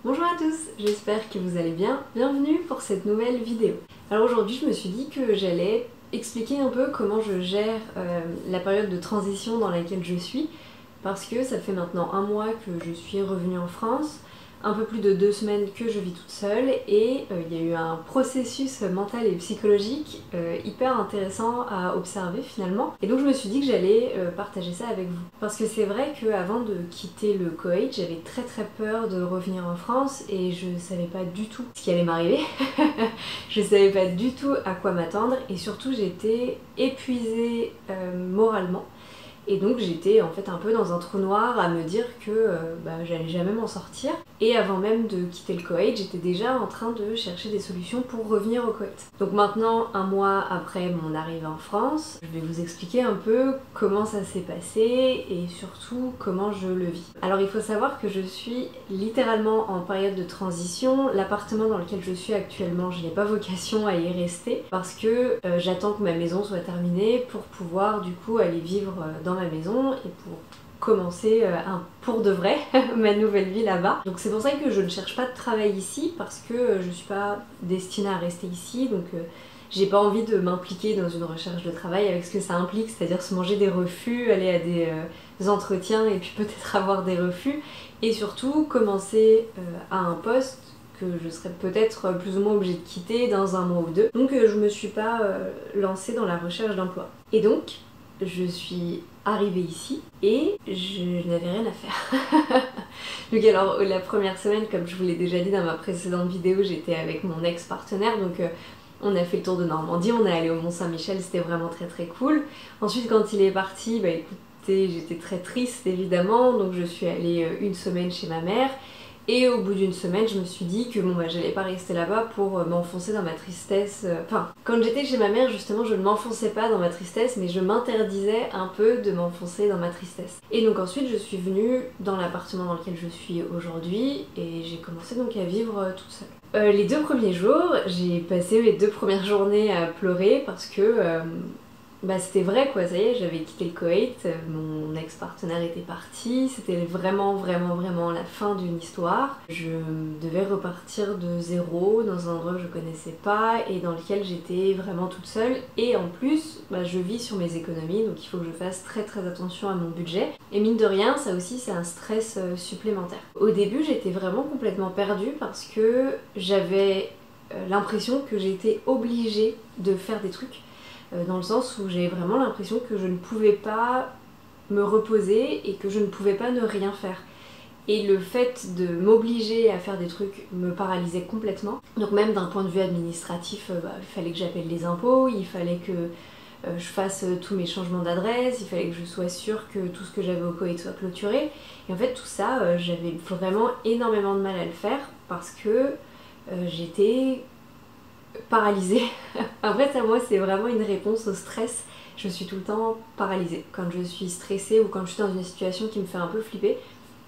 Bonjour à tous, j'espère que vous allez bien. Bienvenue pour cette nouvelle vidéo. Alors aujourd'hui je me suis dit que j'allais expliquer un peu comment je gère la période de transition dans laquelle je suis, parce que ça fait maintenant un mois que je suis revenue en France, un peu plus de 2 semaines que je vis toute seule, et il y a eu un processus mental et psychologique hyper intéressant à observer finalement. Et donc je me suis dit que j'allais partager ça avec vous. Parce que c'est vrai qu'avant de quitter le Koweït, j'avais très peur de revenir en France et je savais pas du tout ce qui allait m'arriver. Je savais pas du tout à quoi m'attendre et surtout j'étais épuisée moralement. Et donc j'étais en fait un peu dans un trou noir à me dire que j'allais jamais m'en sortir. Et avant même de quitter le Koweït, j'étais déjà en train de chercher des solutions pour revenir au Koweït. Donc maintenant, un mois après mon arrivée en France, je vais vous expliquer un peu comment ça s'est passé et surtout comment je le vis. Alors il faut savoir que je suis littéralement en période de transition. L'appartement dans lequel je suis actuellement, je n'ai pas vocation à y rester parce que j'attends que ma maison soit terminée pour pouvoir du coup aller vivre dans ma maison et pour commencer pour de vrai ma nouvelle vie là-bas. Donc c'est pour ça que je ne cherche pas de travail ici parce que je suis pas destinée à rester ici, donc j'ai pas envie de m'impliquer dans une recherche de travail avec ce que ça implique, c'est-à-dire se manger des refus, aller à des entretiens et puis peut-être avoir des refus, et surtout commencer à un poste que je serais peut-être plus ou moins obligée de quitter dans un mois ou deux. Donc je me suis pas lancée dans la recherche d'emploi. Et donc je suis arrivée ici et je n'avais rien à faire. Donc alors la première semaine, comme je vous l'ai déjà dit dans ma précédente vidéo, j'étais avec mon ex-partenaire, donc on a fait le tour de Normandie, on est allé au Mont-Saint-Michel, c'était vraiment très cool. Ensuite quand il est parti, écoutez, j'étais très triste évidemment, donc je suis allée une semaine chez ma mère. Et au bout d'une semaine, je me suis dit que j'allais pas rester là-bas pour m'enfoncer dans ma tristesse. Enfin, quand j'étais chez ma mère, justement, je ne m'enfonçais pas dans ma tristesse, mais je m'interdisais un peu de m'enfoncer dans ma tristesse. Et donc ensuite, je suis venue dans l'appartement dans lequel je suis aujourd'hui, et j'ai commencé donc à vivre toute seule. Les 2 premiers jours, j'ai passé les 2 premières journées à pleurer parce que c'était vrai quoi, ça y est, j'avais quitté le Koweït, mon ex-partenaire était parti, c'était vraiment la fin d'une histoire. Je devais repartir de zéro dans un endroit que je connaissais pas et dans lequel j'étais vraiment toute seule, et en plus je vis sur mes économies, donc il faut que je fasse très attention à mon budget, et mine de rien ça aussi c'est un stress supplémentaire. Au début j'étais vraiment complètement perdue parce que j'avais l'impression que j'étais obligée de faire des trucs, dans le sens où j'avais vraiment l'impression que je ne pouvais pas me reposer et que je ne pouvais pas ne rien faire. Et le fait de m'obliger à faire des trucs me paralysait complètement. Donc même d'un point de vue administratif, il fallait que j'appelle les impôts, il fallait que je fasse tous mes changements d'adresse, il fallait que je sois sûre que tout ce que j'avais au Koweït soit clôturé. Et en fait tout ça, j'avais vraiment énormément de mal à le faire parce que j'étais paralysée. En fait, moi, c'est vraiment une réponse au stress. Je suis tout le temps paralysée. Quand je suis stressée ou quand je suis dans une situation qui me fait un peu flipper,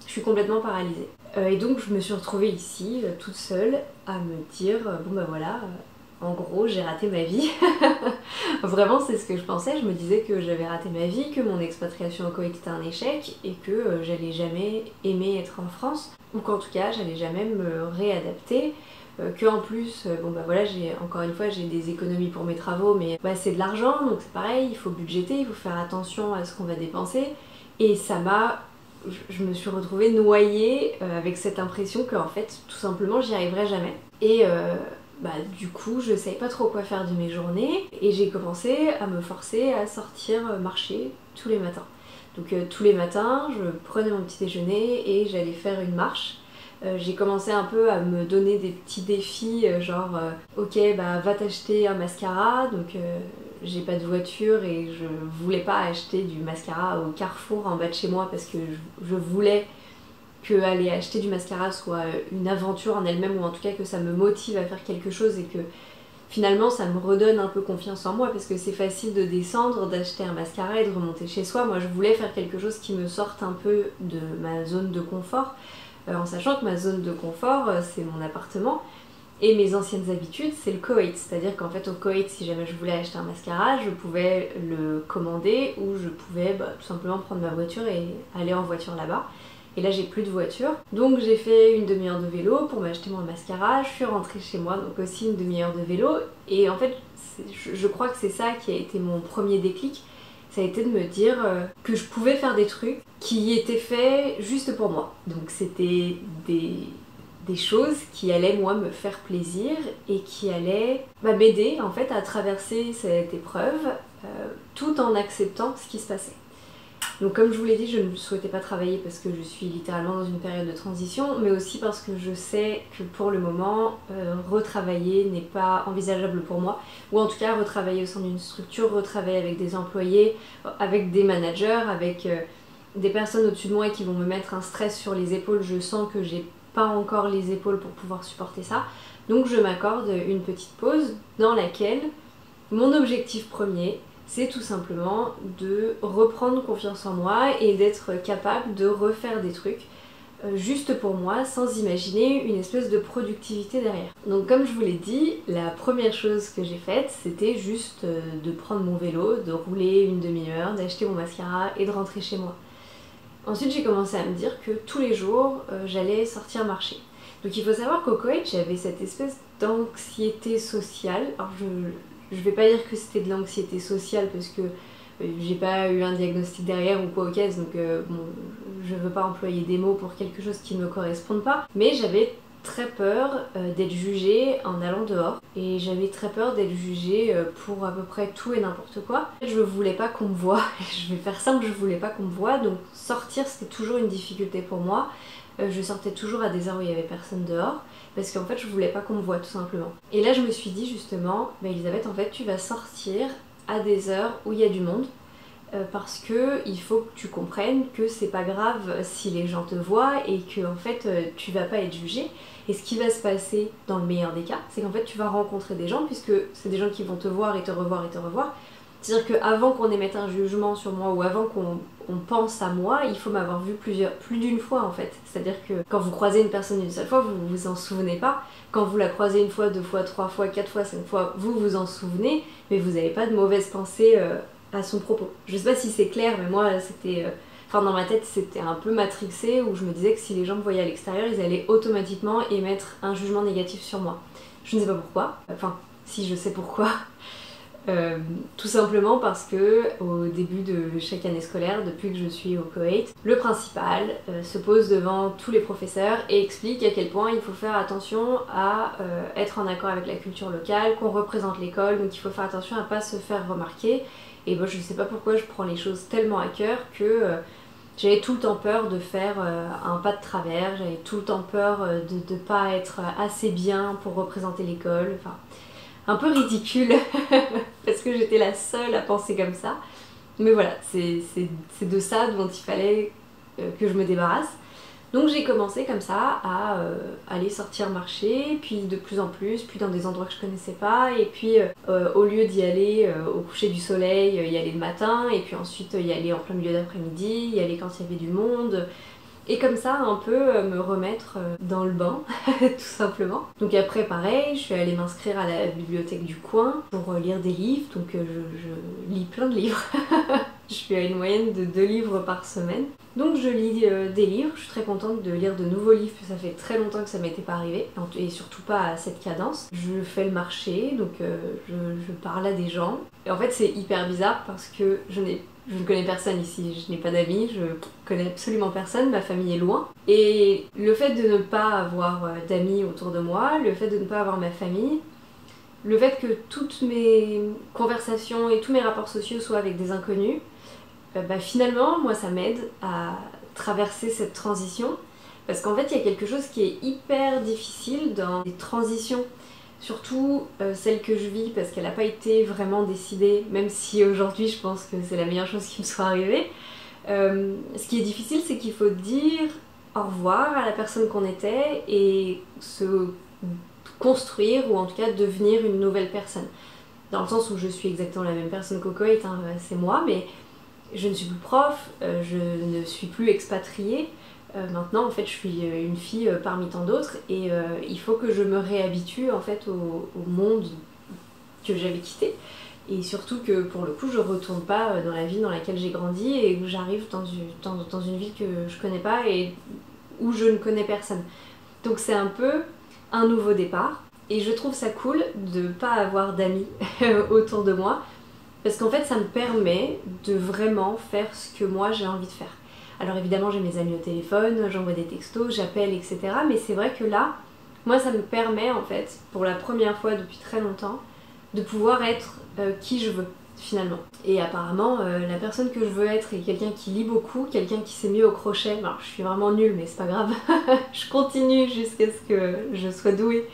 je suis complètement paralysée. Et donc, je me suis retrouvée ici, toute seule, à me dire en gros, j'ai raté ma vie. Vraiment, c'est ce que je pensais. Je me disais que j'avais raté ma vie, que mon expatriation au Koweït était un échec et que j'allais jamais aimer être en France, ou qu'en tout cas, j'allais jamais me réadapter. Que en plus, encore une fois, j'ai des économies pour mes travaux, mais c'est de l'argent, donc c'est pareil, il faut budgéter, il faut faire attention à ce qu'on va dépenser. Et je me suis retrouvée noyée avec cette impression qu'en fait, tout simplement, j'y arriverai jamais. Et du coup, je savais pas trop quoi faire de mes journées, et j'ai commencé à me forcer à sortir marcher tous les matins. Donc tous les matins, je prenais mon petit déjeuner et j'allais faire une marche. J'ai commencé un peu à me donner des petits défis, ok, va t'acheter un mascara. Donc j'ai pas de voiture et je voulais pas acheter du mascara au Carrefour en bas de chez moi parce que je voulais que aller acheter du mascara soit une aventure en elle-même, ou en tout cas que ça me motive à faire quelque chose et que finalement ça me redonne un peu confiance en moi, parce que c'est facile de descendre, d'acheter un mascara et de remonter chez soi. Moi je voulais faire quelque chose qui me sorte un peu de ma zone de confort, en sachant que ma zone de confort c'est mon appartement et mes anciennes habitudes c'est le Koweït. C'est-à-dire qu'en fait au Koweït, si jamais je voulais acheter un mascara, je pouvais le commander ou je pouvais tout simplement prendre ma voiture et aller en voiture là-bas. Et là j'ai plus de voiture, donc j'ai fait une demi-heure de vélo pour m'acheter mon mascara, je suis rentrée chez moi, donc aussi une demi-heure de vélo. Et en fait je crois que c'est ça qui a été mon premier déclic, ça a été de me dire que je pouvais faire des trucs qui étaient faits juste pour moi. Donc c'était des choses qui allaient moi me faire plaisir et qui allaient m'aider en fait à traverser cette épreuve tout en acceptant ce qui se passait. Donc comme je vous l'ai dit, je ne souhaitais pas travailler parce que je suis littéralement dans une période de transition, mais aussi parce que je sais que pour le moment, retravailler n'est pas envisageable pour moi, ou en tout cas retravailler au sein d'une structure, retravailler avec des employés, avec des managers, avec des personnes au-dessus de moi qui vont me mettre un stress sur les épaules. Je sens que j'ai pas encore les épaules pour pouvoir supporter ça, donc je m'accorde une petite pause dans laquelle mon objectif premier, c'est tout simplement de reprendre confiance en moi et d'être capable de refaire des trucs juste pour moi sans imaginer une espèce de productivité derrière. Donc comme je vous l'ai dit, la première chose que j'ai faite c'était juste de prendre mon vélo, de rouler une demi-heure, d'acheter mon mascara et de rentrer chez moi. Ensuite j'ai commencé à me dire que tous les jours j'allais sortir marcher. Donc il faut savoir qu'au Koweït j'avais cette espèce d'anxiété sociale. Alors je vais pas dire que c'était de l'anxiété sociale parce que j'ai pas eu un diagnostic derrière ou quoi au caisse, donc bon, je veux pas employer des mots pour quelque chose qui ne me corresponde pas, mais j'avais très peur d'être jugée en allant dehors et j'avais très peur d'être jugée pour à peu près tout et n'importe quoi. Je voulais pas qu'on me voie, je vais faire simple, je voulais pas qu'on me voie, donc sortir c'était toujours une difficulté pour moi. Je sortais toujours à des heures où il y avait personne dehors parce qu'en fait je voulais pas qu'on me voie tout simplement. Et là je me suis dit justement, Elisabeth en fait tu vas sortir à des heures où il y a du monde parce que il faut que tu comprennes que c'est pas grave si les gens te voient et que en fait tu vas pas être jugée. Et ce qui va se passer dans le meilleur des cas, c'est qu'en fait tu vas rencontrer des gens puisque c'est des gens qui vont te voir et te revoir et te revoir. C'est-à-dire qu'avant qu'on émette un jugement sur moi ou avant qu'on pense à moi, il faut m'avoir vu plus d'une fois en fait. C'est-à-dire que quand vous croisez une personne une seule fois, vous vous en souvenez pas. Quand vous la croisez une fois, deux fois, trois fois, quatre fois, cinq fois, vous vous en souvenez, mais vous n'avez pas de mauvaises pensées à son propos. Je sais pas si c'est clair, mais moi c'était... Enfin dans ma tête c'était un peu matrixé où je me disais que si les gens me voyaient à l'extérieur, ils allaient automatiquement émettre un jugement négatif sur moi. Je ne sais pas pourquoi. Enfin, si je sais pourquoi. Tout simplement parce que au début de chaque année scolaire, depuis que je suis au Koweït, le principal se pose devant tous les professeurs et explique à quel point il faut faire attention à être en accord avec la culture locale, qu'on représente l'école, donc il faut faire attention à pas se faire remarquer. Et moi je sais pas pourquoi je prends les choses tellement à cœur que j'avais tout le temps peur de faire un pas de travers, j'avais tout le temps peur de pas être assez bien pour représenter l'école, enfin un peu ridicule parce que j'étais la seule à penser comme ça. Mais voilà, c'est de ça dont il fallait que je me débarrasse. Donc j'ai commencé comme ça à aller sortir marcher, puis de plus en plus, puis dans des endroits que je connaissais pas, et puis au lieu d'y aller au coucher du soleil, y aller le matin, et puis ensuite y aller en plein milieu d'après-midi, y aller quand il y avait du monde. Et comme ça, un peu me remettre dans le bain, tout simplement. Donc après, pareil, je suis allée m'inscrire à la bibliothèque du coin pour lire des livres. Donc je lis plein de livres. Je suis à une moyenne de 2 livres par semaine. Donc je lis des livres, je suis très contente de lire de nouveaux livres, parce que ça fait très longtemps que ça m'était pas arrivé, et surtout pas à cette cadence. Je fais le marché, donc je parle à des gens. Et en fait c'est hyper bizarre parce que je ne connais personne ici, je n'ai pas d'amis, je connais absolument personne, ma famille est loin. Et le fait de ne pas avoir d'amis autour de moi, le fait de ne pas avoir ma famille, le fait que toutes mes conversations et tous mes rapports sociaux soient avec des inconnus, finalement, moi ça m'aide à traverser cette transition. Parce qu'en fait, il y a quelque chose qui est hyper difficile dans les transitions. Surtout celle que je vis parce qu'elle n'a pas été vraiment décidée, même si aujourd'hui je pense que c'est la meilleure chose qui me soit arrivée. Ce qui est difficile, c'est qu'il faut dire au revoir à la personne qu'on était et se construire ou en tout cas devenir une nouvelle personne. Dans le sens où je suis exactement la même personne qu'au Koweït, hein, c'est moi, mais je ne suis plus prof, je ne suis plus expatriée. Maintenant en fait je suis une fille parmi tant d'autres et il faut que je me réhabitue en fait au monde que j'avais quitté. Et surtout que pour le coup je retourne pas dans la ville dans laquelle j'ai grandi et que j'arrive dans une ville que je connais pas et où je ne connais personne. Donc c'est un peu un nouveau départ et je trouve ça cool de pas avoir d'amis autour de moi parce qu'en fait ça me permet de vraiment faire ce que moi j'ai envie de faire. Alors évidemment j'ai mes amis au téléphone, j'envoie des textos, j'appelle, etc. Mais c'est vrai que là, moi ça me permet en fait, pour la première fois depuis très longtemps, de pouvoir être qui je veux finalement. Et apparemment la personne que je veux être est quelqu'un qui lit beaucoup, quelqu'un qui s'est mis au crochet. Alors je suis vraiment nulle mais c'est pas grave, je continue jusqu'à ce que je sois douée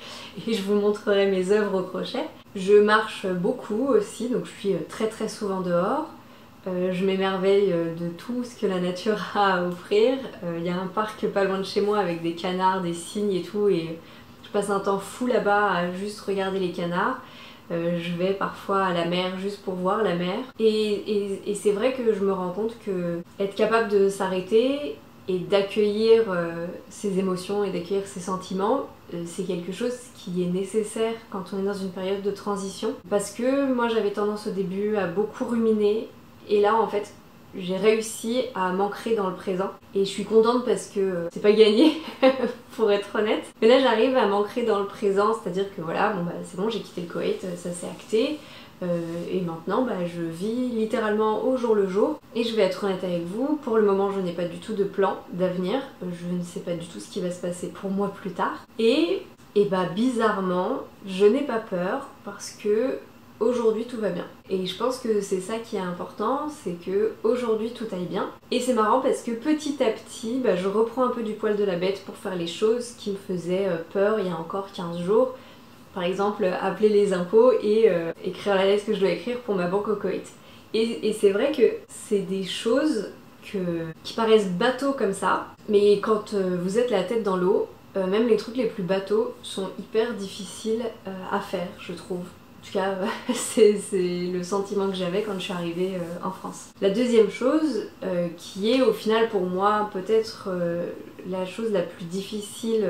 et je vous montrerai mes œuvres au crochet. Je marche beaucoup aussi, donc je suis très souvent dehors. Je m'émerveille de tout ce que la nature a à offrir. Il y a un parc pas loin de chez moi avec des canards, des cygnes et tout, et je passe un temps fou là-bas à juste regarder les canards. Je vais parfois à la mer juste pour voir la mer. Et c'est vrai que je me rends compte que être capable de s'arrêter et d'accueillir ses émotions et d'accueillir ses sentiments, c'est quelque chose qui est nécessaire quand on est dans une période de transition. Parce que moi j'avais tendance au début à beaucoup ruminer. Et là en fait j'ai réussi à m'ancrer dans le présent et je suis contente parce que c'est pas gagné pour être honnête, mais là j'arrive à m'ancrer dans le présent, c'est à dire que voilà, bon bah c'est bon, j'ai quitté le Koweït, ça s'est acté et maintenant bah, je vis littéralement au jour le jour. Et je vais être honnête avec vous, pour le moment je n'ai pas du tout de plan d'avenir, je ne sais pas du tout ce qui va se passer pour moi plus tard et bah bizarrement je n'ai pas peur parce que aujourd'hui tout va bien. Et je pense que c'est ça qui est important, c'est que aujourd'hui tout aille bien. Et c'est marrant parce que petit à petit, bah, je reprends un peu du poil de la bête pour faire les choses qui me faisaient peur il y a encore 15 jours. Par exemple, appeler les impôts et écrire la lettre que je dois écrire pour ma banque au Koweït. Et c'est vrai que c'est des choses qui paraissent bateaux comme ça, mais quand vous êtes la tête dans l'eau, même les trucs les plus bateaux sont hyper difficiles à faire, je trouve. En tout cas, c'est le sentiment que j'avais quand je suis arrivée en France. La deuxième chose, qui est au final pour moi peut-être la chose la plus difficile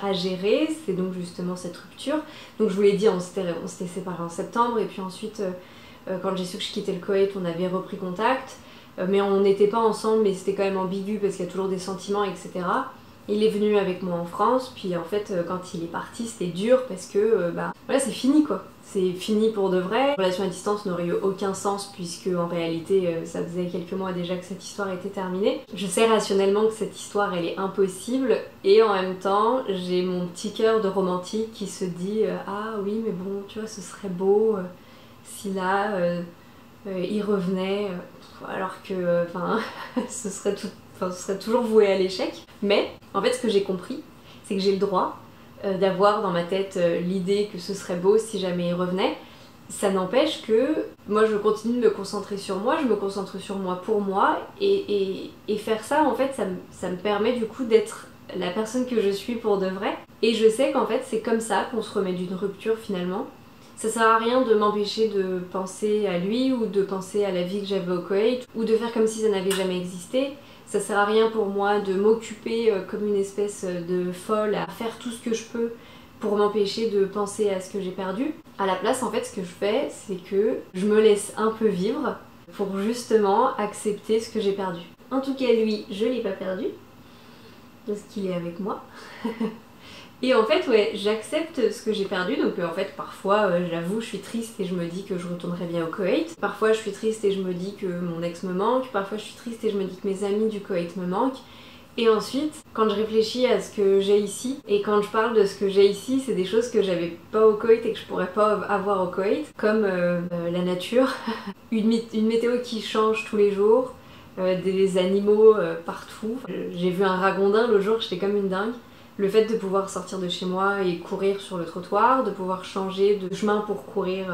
à gérer, c'est donc justement cette rupture. Donc je vous l'ai dit, on s'était séparés en septembre et puis ensuite, quand j'ai su que je quittais le Koweït, on avait repris contact. Mais on n'était pas ensemble, mais c'était quand même ambigu parce qu'il y a toujours des sentiments, etc. Il est venu avec moi en France, puis en fait quand il est parti c'était dur parce que bah voilà, c'est fini quoi. C'est fini pour de vrai. La relation à distance n'aurait eu aucun sens puisque en réalité ça faisait quelques mois déjà que cette histoire était terminée. Je sais rationnellement que cette histoire elle est impossible et en même temps j'ai mon petit cœur de romantique qui se dit ah oui mais bon tu vois ce serait beau si là il revenait alors que enfin ce serait toujours voué à l'échec. Mais en fait ce que j'ai compris c'est que j'ai le droit d'avoir dans ma tête l'idée que ce serait beau si jamais il revenait. Ça n'empêche que moi je continue de me concentrer sur moi, je me concentre sur moi pour moi et faire ça en fait ça me permet du coup d'être la personne que je suis pour de vrai. Et je sais qu'en fait c'est comme ça qu'on se remet d'une rupture finalement. Ça sert à rien de m'empêcher de penser à lui ou de penser à la vie que j'avais au Koweït ou de faire comme si ça n'avait jamais existé. Ça sert à rien pour moi de m'occuper comme une espèce de folle à faire tout ce que je peux pour m'empêcher de penser à ce que j'ai perdu. À la place, en fait, ce que je fais, c'est que je me laisse un peu vivre pour justement accepter ce que j'ai perdu. En tout cas, lui, je l'ai pas perdu parce qu'il est avec moi. Et en fait, ouais, j'accepte ce que j'ai perdu, donc en fait, parfois, j'avoue, je suis triste et je me dis que je retournerai bien au Koweït. Parfois, je suis triste et je me dis que mon ex me manque. Parfois, je suis triste et je me dis que mes amis du Koweït me manquent. Et ensuite, quand je réfléchis à ce que j'ai ici, et quand je parle de ce que j'ai ici, c'est des choses que j'avais pas au Koweït et que je pourrais pas avoir au Koweït, comme la nature, une météo qui change tous les jours, des animaux partout. J'ai vu un ragondin l'autre jour, j'étais comme une dingue. Le fait de pouvoir sortir de chez moi et courir sur le trottoir, de pouvoir changer de chemin pour courir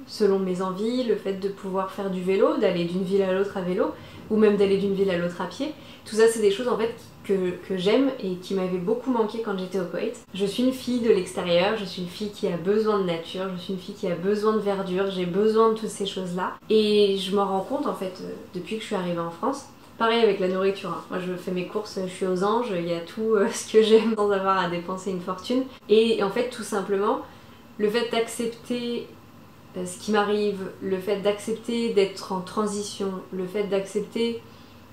selon mes envies, le fait de pouvoir faire du vélo, d'aller d'une ville à l'autre à vélo, ou même d'aller d'une ville à l'autre à pied, tout ça c'est des choses en fait que j'aime et qui m'avaient beaucoup manqué quand j'étais au Koweït. Je suis une fille de l'extérieur, je suis une fille qui a besoin de nature, je suis une fille qui a besoin de verdure, j'ai besoin de toutes ces choses-là. Et je m'en rends compte en fait depuis que je suis arrivée en France. Pareil avec la nourriture, hein. Moi je fais mes courses, je suis aux anges, il y a tout ce que j'aime sans avoir à dépenser une fortune. Et en fait tout simplement, le fait d'accepter ce qui m'arrive, le fait d'accepter d'être en transition, le fait d'accepter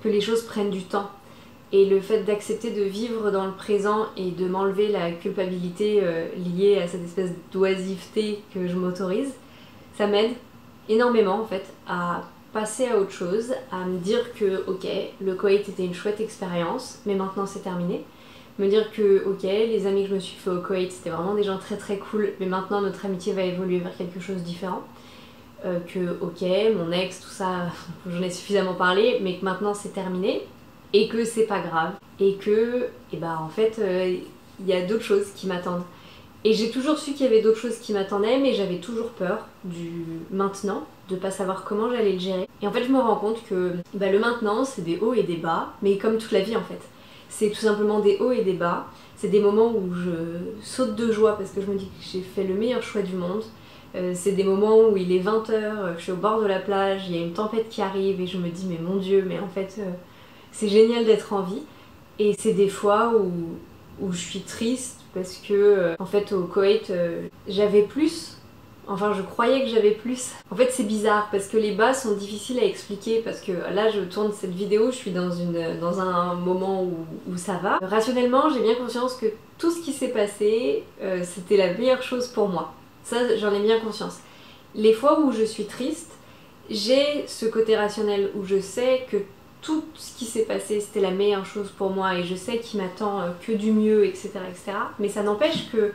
que les choses prennent du temps et le fait d'accepter de vivre dans le présent et de m'enlever la culpabilité liée à cette espèce d'oisiveté que je m'autorise, ça m'aide énormément en fait à passer à autre chose, à me dire que ok, le Koweït était une chouette expérience, mais maintenant c'est terminé. Me dire que ok, les amis que je me suis fait au Koweït c'était vraiment des gens très très cool, mais maintenant notre amitié va évoluer vers quelque chose de différent. Que ok, mon ex, tout ça, j'en ai suffisamment parlé, mais que maintenant c'est terminé, et que c'est pas grave, et que, et bah en fait, il y a d'autres choses qui m'attendent. Et j'ai toujours su qu'il y avait d'autres choses qui m'attendaient, mais j'avais toujours peur du maintenant, de pas savoir comment j'allais le gérer. Et en fait, je me rends compte que bah, le maintenant, c'est des hauts et des bas, mais comme toute la vie en fait. C'est tout simplement des hauts et des bas. C'est des moments où je saute de joie parce que je me dis que j'ai fait le meilleur choix du monde. C'est des moments où il est 20 h, je suis au bord de la plage, il y a une tempête qui arrive et je me dis mais mon Dieu, mais en fait c'est génial d'être en vie. Et c'est des fois où je suis triste parce que en fait au Koweït j'avais plus. Enfin, je croyais que j'avais plus. En fait, c'est bizarre parce que les bas sont difficiles à expliquer parce que là, je tourne cette vidéo, je suis dans un moment où ça va. Rationnellement, j'ai bien conscience que tout ce qui s'est passé, c'était la meilleure chose pour moi. Ça, j'en ai bien conscience. Les fois où je suis triste, j'ai ce côté rationnel où je sais que tout ce qui s'est passé, c'était la meilleure chose pour moi et je sais qu'il m'attend que du mieux, etc., etc. Mais ça n'empêche que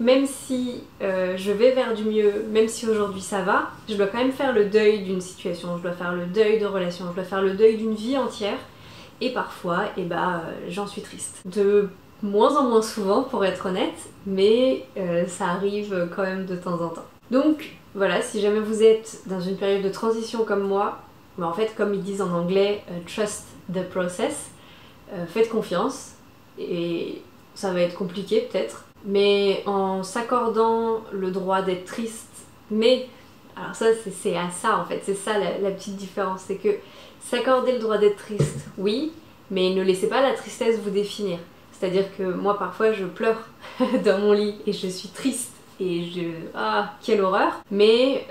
même si je vais vers du mieux, même si aujourd'hui ça va, je dois quand même faire le deuil d'une situation, je dois faire le deuil de relations, je dois faire le deuil d'une vie entière. Et parfois, j'en suis triste. De moins en moins souvent pour être honnête, mais ça arrive quand même de temps en temps. Donc voilà, si jamais vous êtes dans une période de transition comme moi, en fait comme ils disent en anglais, trust the process, faites confiance, et ça va être compliqué peut-être, mais en s'accordant le droit d'être triste, mais alors ça c'est à ça en fait, c'est ça la petite différence, c'est que s'accorder le droit d'être triste, oui, mais ne laissez pas la tristesse vous définir. C'est-à-dire que moi parfois je pleure dans mon lit et je suis triste et ah quelle horreur, mais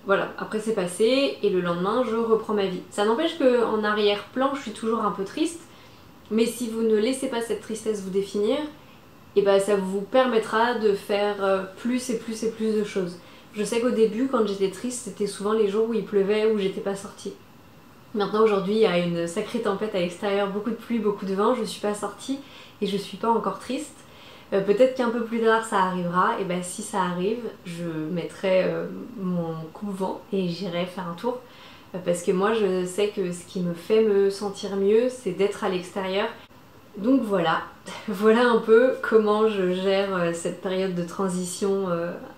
voilà, après c'est passé et le lendemain je reprends ma vie. Ça n'empêche qu'en arrière-plan je suis toujours un peu triste, mais si vous ne laissez pas cette tristesse vous définir, et bah ça vous permettra de faire plus et plus et plus de choses. Je sais qu'au début quand j'étais triste c'était souvent les jours où il pleuvait, où j'étais pas sortie. Maintenant aujourd'hui il y a une sacrée tempête à l'extérieur, beaucoup de pluie, beaucoup de vent, je suis pas sortie et je suis pas encore triste. Peut-être qu'un peu plus tard ça arrivera, et ben si ça arrive, je mettrai mon coupe-vent et j'irai faire un tour. Parce que moi je sais que ce qui me fait me sentir mieux c'est d'être à l'extérieur. Donc voilà, voilà un peu comment je gère cette période de transition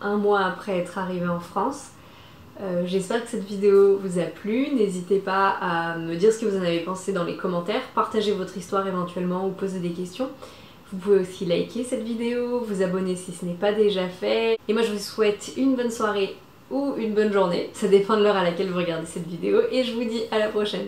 un mois après être arrivée en France. J'espère que cette vidéo vous a plu, n'hésitez pas à me dire ce que vous en avez pensé dans les commentaires, partagez votre histoire éventuellement ou posez des questions. Vous pouvez aussi liker cette vidéo, vous abonner si ce n'est pas déjà fait. Et moi je vous souhaite une bonne soirée ou une bonne journée, ça dépend de l'heure à laquelle vous regardez cette vidéo, et je vous dis à la prochaine.